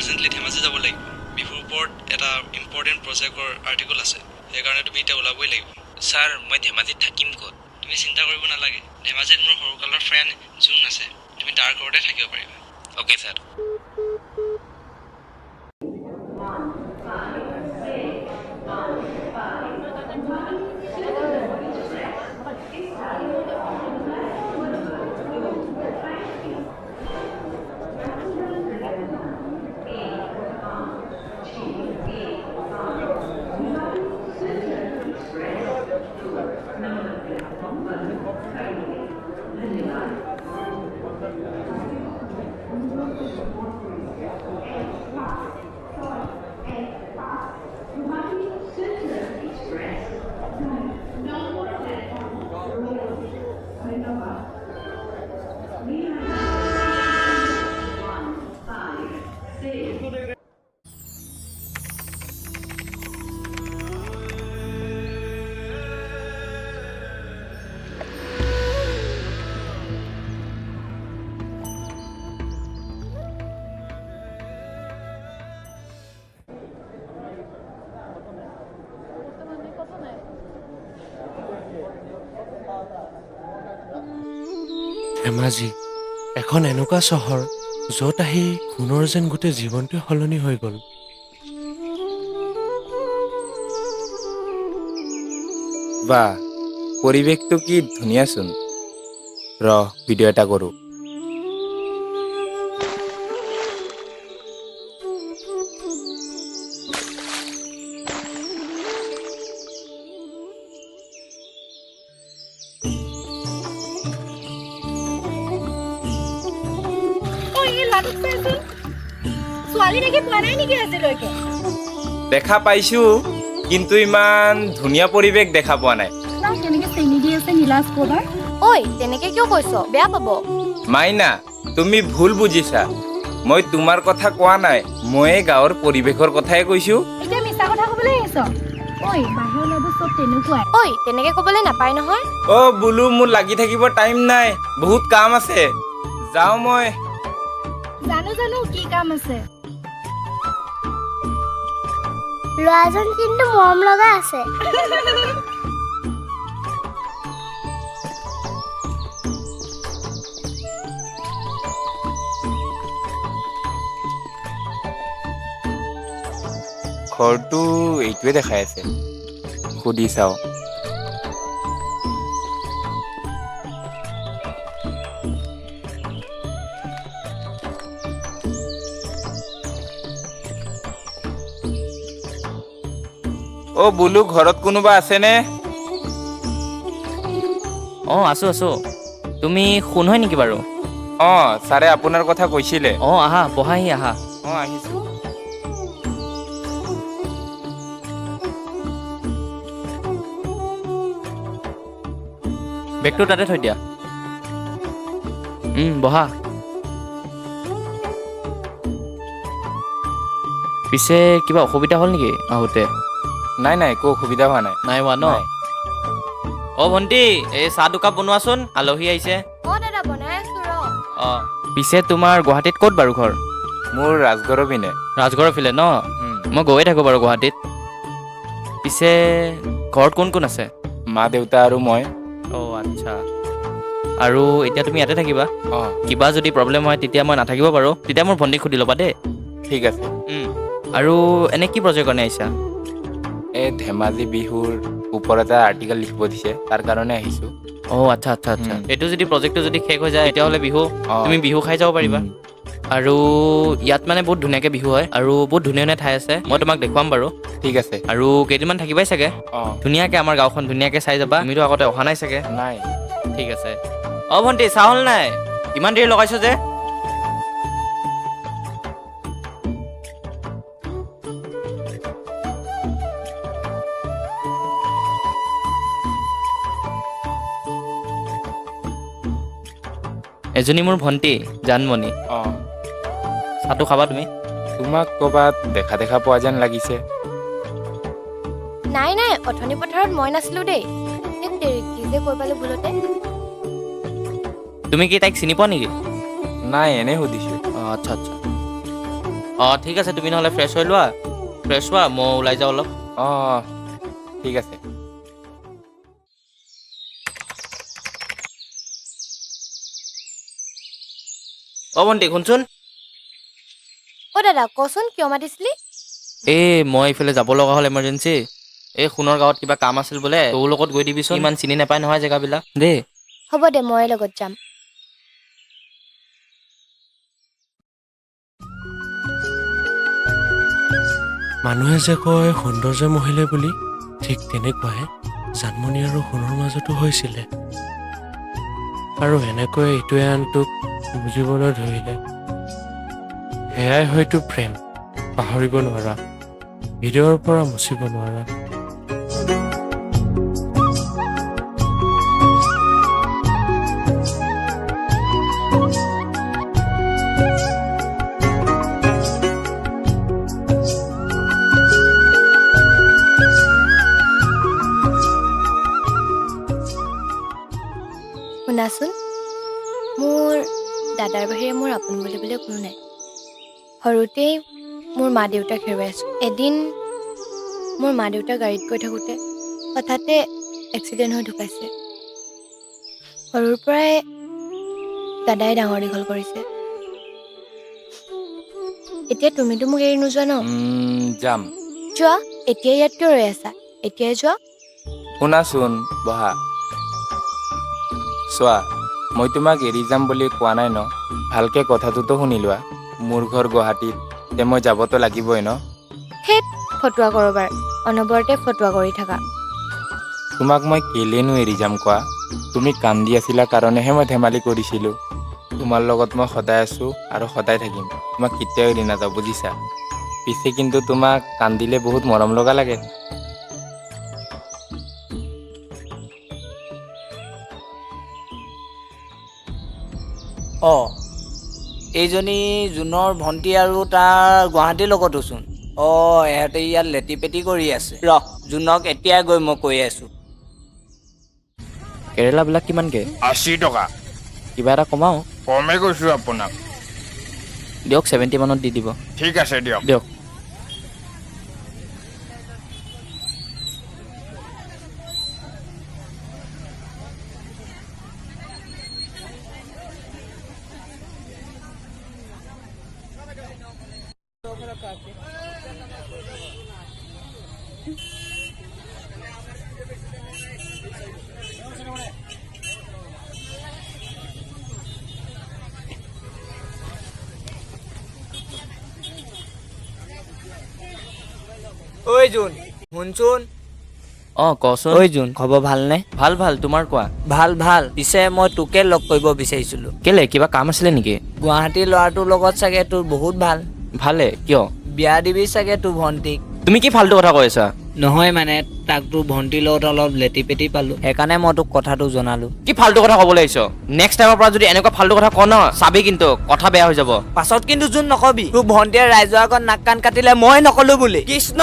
Urgently Dhemaji যাব লাগিব বিহুৰ ওপৰত এটা ইম্পৰ্টেণ্ট প্ৰজেক্টৰ আৰ্টিকল আছে সেইকাৰণে তুমি এতিয়া ওলাবই লাগিব ছাৰ মই ধেমাজিত থাকিম ক'ত তুমি চিন্তা কৰিব নালাগে ধেমাজিত মোৰ সৰুকালৰ ফ্ৰেণ্ড জোন আছে তুমি তাৰ ঘৰতে থাকিব পাৰিবা অ'কে ছাৰ ধেমাজি এখন এনেকুৱা চহৰ য'ত আহি পুনৰ যেন গোটেই জীৱনটোৱে সলনি হৈ গ'ল বাহ পৰিৱেশটো কি ধুনীয়াচোন ভিডিঅ' এটা কৰোঁ ছোৱালী দেখি পোৱা নাই নেকি আজিলৈকে দেখা পাইছোঁ কিন্তু ইমান ধুনীয়া পৰিৱেশ দেখা পোৱা নাই কেনেকে চেনি দি আছে নীলাজ কোবাৰ ঐ তেনেকে কিয় কৈছ বেয়া পাব মাইনা তুমি ভুল বুজিছা মই তোমাৰ কথা কোৱা নাই মই গাঁৱৰ পৰিৱেশৰ কথাই কৈছোঁ এতিয়া মিছা কথা ক'বলৈ আহিছ ঐ বাহিৰৰ ল'ৰাবোৰ চব তেনেকুৱাই ঐ তেনেকে ক'বলৈ নাপায় নহয় অ' বোলো মোৰ লাগি থাকিব টাইম নাই বহুত কাম আছে যাওঁ মই জানো কি কাম আছে ল'ৰাজন কিন্তু মৰম লগা আছে ঘৰটো এইটোৱে দেখাই আছে সুধি চাওঁ অ' বোলো ঘৰত কোনোবা আছেনে অঁ আছোঁ তুমি শুন হয় নেকি বাৰু অঁ ছাৰে আপোনাৰ কথা কৈছিলে অঁ আহা বহাহি আহা অঁ আহিছোঁ বেগটো তাতে থৈ দিয়া বহা পিছে কিবা অসুবিধা হ'ল নেকি আহোঁতে নাই একো অসুবিধা হোৱা নাই নাই হোৱা ন অঁ ভণ্টি এই চাহ দুকাপ বনোৱাচোন আলহী আহিছে অ দাদা বনাই আছো ৰ অঁ পিছে তোমাৰ গুৱাহাটীত ক'ত বাৰু ঘৰ মোৰ ৰাজগড়ৰ পিনে ৰাজগড়ৰ ফালে ন মই গৈয়ে থাকোঁ বাৰু গুৱাহাটীত পিছে ঘৰত কোন কোন আছে মা দেউতা আৰু মই অঁ আচ্ছা আৰু এতিয়া তুমি ইয়াতে থাকিবা অঁ কিবা যদি প্ৰব্লেম হয় তেতিয়া মই নাথাকিব পাৰোঁ তেতিয়া মোৰ ভণ্টিক সুধি ল'বা দেই ঠিক আছে আৰু এনে কি প্ৰজেক্ট কাৰণে আহিছা এই ধেমাজি বিহুৰ ওপৰত এটা আৰ্টিকেল লিখিব দিছে তাৰ কাৰণে আহিছোঁ অঁ আচ্ছা এইটো যদি প্ৰজেক্টটো যদি শেষ হৈ যায় তেতিয়াহ'লে বিহু তুমি বিহু খাই যাব পাৰিবা আৰু ইয়াত মানে বহুত ধুনীয়াকৈ বিহু হয় আৰু বহুত ধুনীয়া ঠাই আছে মই তোমাক দেখুৱাম বাৰু ঠিক আছে আৰু কেইদিনমান থাকিবাই চাগে অঁ ধুনীয়াকৈ আমাৰ গাঁওখন ধুনীয়াকৈ চাই যাবা তুমিতো আগতে অহা নাই চাগে নাই ঠিক আছে অঁ ভণ্টি চাহ হ'ল নাই ইমান দেৰি লগাইছোঁ যে এজনী মোৰ ভণ্টি জানমণি অঁ চাহটো খাবা তুমি তোমাক ক'ৰবাত দেখা পোৱা যেন লাগিছে নাই অথনি পথাৰত মই নাছিলো দেই কি যে কৈ পালো ভুলতে তুমি কি তাইক চিনি পোৱা নেকি নাই এনেই সুধিছোঁ অঁ আচ্ছা অঁ ঠিক আছে, তুমি নহ'লে ফ্ৰেছ হৈ লোৱা, ফ্ৰেছ হোৱা, মই ওলাই যাওঁ অলপ। অঁ ঠিক আছে। অঁ ভণ্টি শুনচোন, অ' দাদা কচোন কিয় মাতিছিলি? এই মই এইফালে যাব লগা হ'ল এমাৰ্জেঞ্চি। এই সোণৰ গাঁৱত কিবা কাম আছিল বোলে, তোৰ লগত গৈ দিবিচোন, ইমান চিনি নাপায় নহয় জেগাবিলাক দেই। হ'ব দে, মই লগত যাম। মানুহে যে কয় সৌন্দৰ্য মহিলে বুলি, ঠিক তেনেকুৱাই জানমণি আৰু সোণৰ মাজতো হৈছিলে। আৰু এনেকৈ ইটোৱে আনটোক বুজিবলৈ ধৰিলে। সেয়াই হয়তো প্ৰেম, পাহৰিব নোৱাৰা, হৃদয়ৰ পৰা মুচিব নোৱাৰা। শুনাচোন, মোৰ দাদাৰ বাহিৰে মোৰ আপোন বুলিবলৈ কোনো নাই। সৰুতেই মোৰ মা দেউতাক হেৰুৱাইছোঁ। এদিন মোৰ মা দেউতা গাড়ীত গৈ থাকোঁতে হঠাতে এক্সিডেণ্ট হৈ ঢুকাইছে। সৰুৰ পৰাই দাদাই ডাঙৰ দীঘল কৰিছে। এতিয়া তুমিতো মোক এৰি নোযোৱা ন? যাম। যোৱা, এতিয়া ইয়াত কিয় ৰৈ আছা? এতিয়াই যোৱা। শুনাচোন, বহা। চোৱা, মই তোমাক এৰি যাম বুলি কোৱা নাই ন, ভালকে কথাটোতো শুনি লোৱা। মোৰ ঘৰ গুৱাহাটীত, তে মই যাবতো লাগিবই ন। সেই ফটুৱা কৰবাৰ, অনবৰতে ফটুৱা কৰি থাকা। তোমাক মই কেলেনো এৰি যাম কোৱা? তুমি কান্দি আছিলা কাৰণেহে মই ধেমালি কৰিছিলোঁ। তোমাৰ লগত মই সদায় আছোঁ আৰু সদায় থাকিম, তোমাক কেতিয়াও এৰি নাযাওঁ বুজিছা। পিছে কিন্তু তোমাক কান্দিলে বহুত মৰম লগা লাগে। অঁ, এইজনী জোনৰ ভণ্টি আৰু তাৰ গুৱাহাটীৰ লগতোচোন। অঁ, ইহঁতে ইয়াত লেটি পেটি কৰি আছে। জোনক এতিয়াই গৈ মই কৈ আছোঁ। কেৰেলাবিলাক কিমানকৈ? 80 টকা। কিবা এটা কমাওঁ। কমে কৈছোঁ আপোনাক। দিয়ক 70 মানত দি দিব। ঠিক আছে দিয়ক। দিয়ক। ঐ জোন, শুনচোন। অঁ কচোন। ঐ জোন, খবৰ ভালনে? ভাল ভাল, তোমাৰ কোৱা। ভাল ভাল। পিছে মই তোকে লগ কৰিব বিচাৰিছিলোঁ। কেলে, কিবা কাম আছিলে নেকি? গুৱাহাটীৰ ল'ৰাটোৰ লগত চাগে তোৰ বহুত ভাল। ভালে, কিয়? বিয়া দিবি চাগে তোৰ ভণ্টিক। তুমি কি ফাল্টু কথা কৈ আছা? নহয় মানে, তাক তোৰ ভণ্টিৰ লগত অলপ লেটি পেটি পালোঁ, সেইকাৰণে মই তোক কথাটো জনালোঁ। কি ফাল্টু কথা ক'বলৈ আহিছ? নেক্সট টাইমৰ পৰা যদি এনেকুৱা ফাল্টু কথা কওঁ ন, চাবি কিন্তু কথা বেয়া হৈ যাব। পাছত কিন্তু জোন নকবি, তোৰ ভণ্টিয়ে ৰাইজৰ আগত নাক কাণ কাটিলে মই নকলো বুলি। কৃষ্ণ।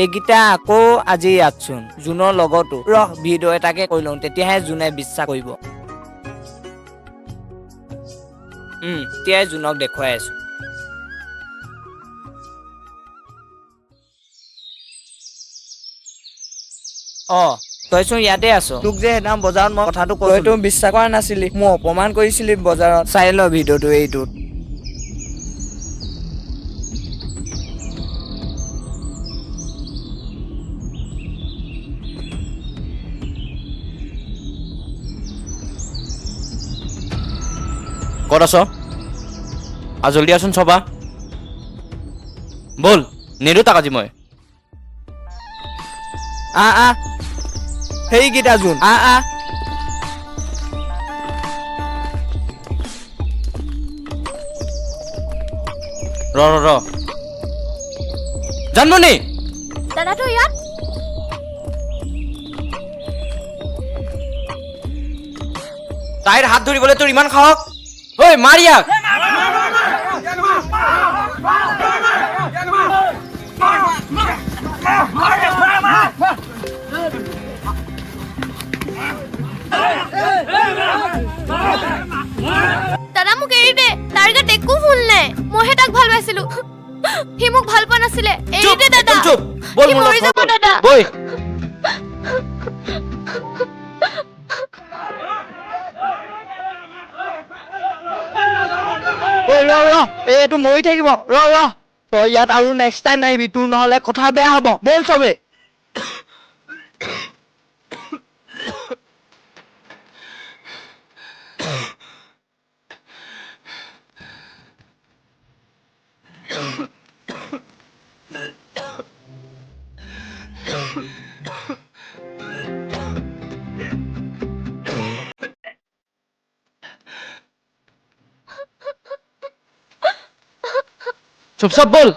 এইকেইটা আকৌ আজি ইয়াতচোন, জোনৰ লগতো। ভিডিঅ' এটাকে কৰি লওঁ, তেতিয়াহে জোনে বিশ্বাস কৰিব। এতিয়াই জোনক দেখুৱাই আছো। অঁ, তইচোন ইয়াতে আছ। তোক যে সেইদিনা বজাৰত মই কথাটো কৈছো, তইতো বিশ্বাস কৰা নাছিলি, মই অপমান কৰিছিলি বজাৰত। চাই ল ভিডিঅ'টো এইটোত। ক'ত আছ? জল্দি আছোন চবা। ব'ল, নেৰো তাক আজি মই। সেইকেইটা জোন। ৰ জানমণি দাদাটো ইয়াত তাইৰ হাত ধৰিবলৈ তোৰ ইমান সাহস ঐ মাৰ ইয়াক দাদা মোক এৰি দে তাৰ গাত একো ভুল নাই মইহে তাক ভাল পাইছিলো সি মোক ভাল পোৱা নাছিলে এৰি দে দাদা চুপ বল সি মোৰ মৰি যাব দাদা বৈ এইটো মৰি থাকিব তই ইয়াত আৰু নেক্সট টাইম নাহিবি তোৰ নহলে কথা বেয়া হব বল চবে চুপ বল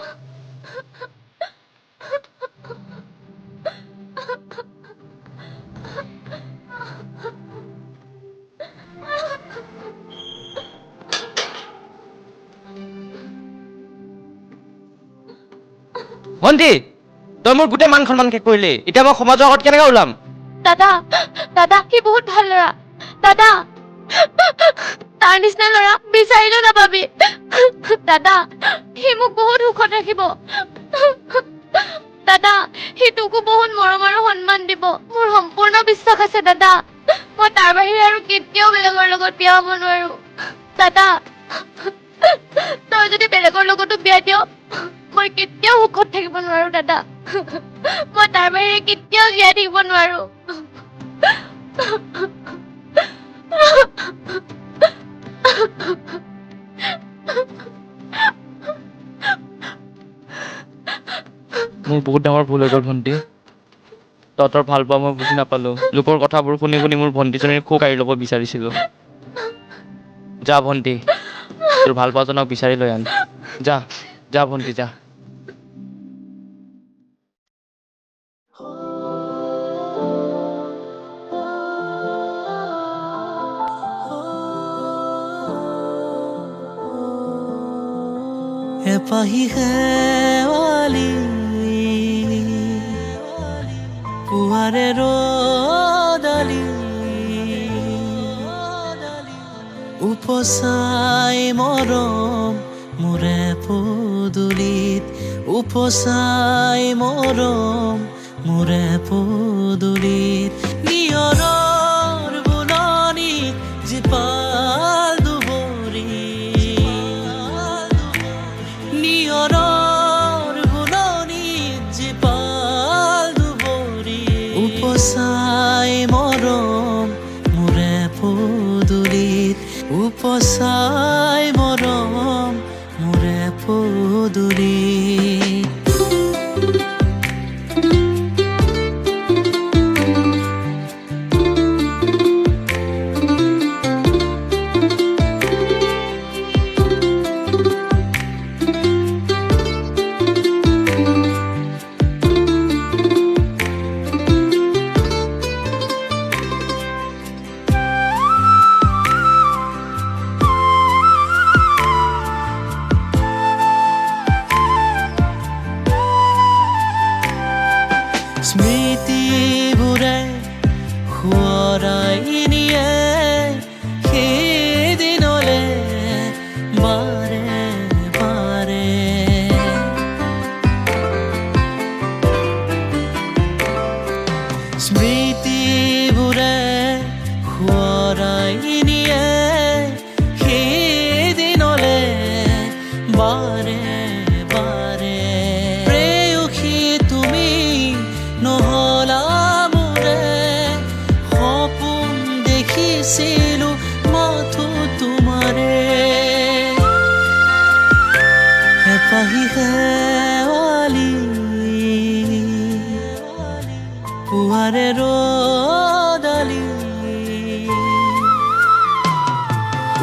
ভণ্টি তই মোৰ গোটেই মান সন্মান শেষ কৰিলি এতিয়া মই সমাজৰ আগত কেনেকে ওলাম দাদা দাদা সি বহুত ভাল ল'ৰা দাদা তাৰ নিচিনা ল'ৰা বিচাৰিলেও নাপাবি দাদা সি মোক বহুত সুখত ৰাখিব দাদা সি তোকো বহুত মৰম আৰু সন্মান দিব মোৰ সম্পূৰ্ণ বিশ্বাস আছে দাদা মই তাৰ বাহিৰে আৰু কেতিয়াও বেলেগৰ লগত বিয়া হ'ব নোৱাৰো দাদা তই যদি বেলেগৰ লগতো বিয়া দিয় মই কেতিয়াও সুখত থাকিব নোৱাৰো দাদা মই তাৰ বাহিৰে কেতিয়াও জীয়াই থাকিব নোৱাৰো মোৰ বহুত ডাঙৰ ভুল হৈ গ'ল ভণ্টি তহঁতৰ ভাল পোৱা মই বুজি নাপালো লোকৰ কথাবোৰ শুনি শুনি মোৰ ভণ্টিজনীৰ খুব কাঢ়ি ল'ব বিচাৰিছিলো যা ভণ্টি তোৰ ভাল পোৱাজনক বিচাৰি লৈ আন যা যা ভণ্টি যা এপাহি শেৱালি পুৱাৰে ৰ'দালি উপচাই মৰম মোৰে পদূলিত উপচাই মৰম মোৰে পদূলিত নিয়ৰৰ বুলনি জীপাল দুবৰি নিয়ৰৰ বুলনিত জীপাল দুবৰি উপচাই মৰম মোৰে পদূলিত উপচাই মৰম মোৰে পদূলিত স্মৃতিবোৰে সোঁৱৰাই নিয়ে সেইদিনলে বাৰে বাৰে স্মৃতিবোৰে সোঁৱৰাই নিয়ে সেইদিনলে বাৰে বাৰে প্ৰেয়সী তুমি নহলা মোৰে সপোন দেখিছিলো মাথো তোমাৰে এপাহি শেৱালি পুৱাৰে ৰ'দালি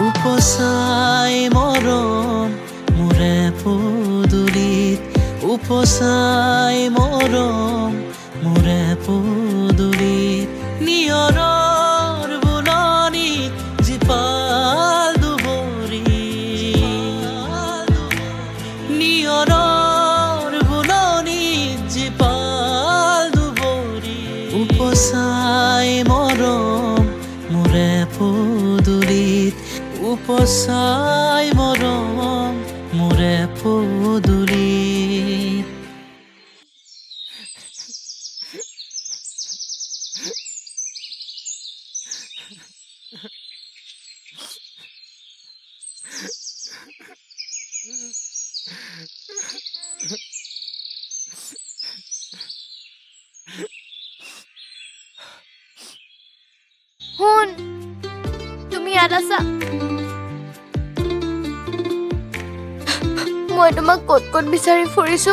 উপচাই মৰম মোৰে উপচাই মৰম মোৰে পদূলিত নিয়ৰৰ বুলনিত জীপাল দুবৰি নিয়ৰৰ বুলনিত জীপাল দুবৰি উপচাই মৰম মোৰে পদূলিত উপচাই মৰম মোৰে পদূলিত শুন তুমি ইয়াত আছা মই তোমাক ক'ত ক'ত বিচাৰি ফুৰিছো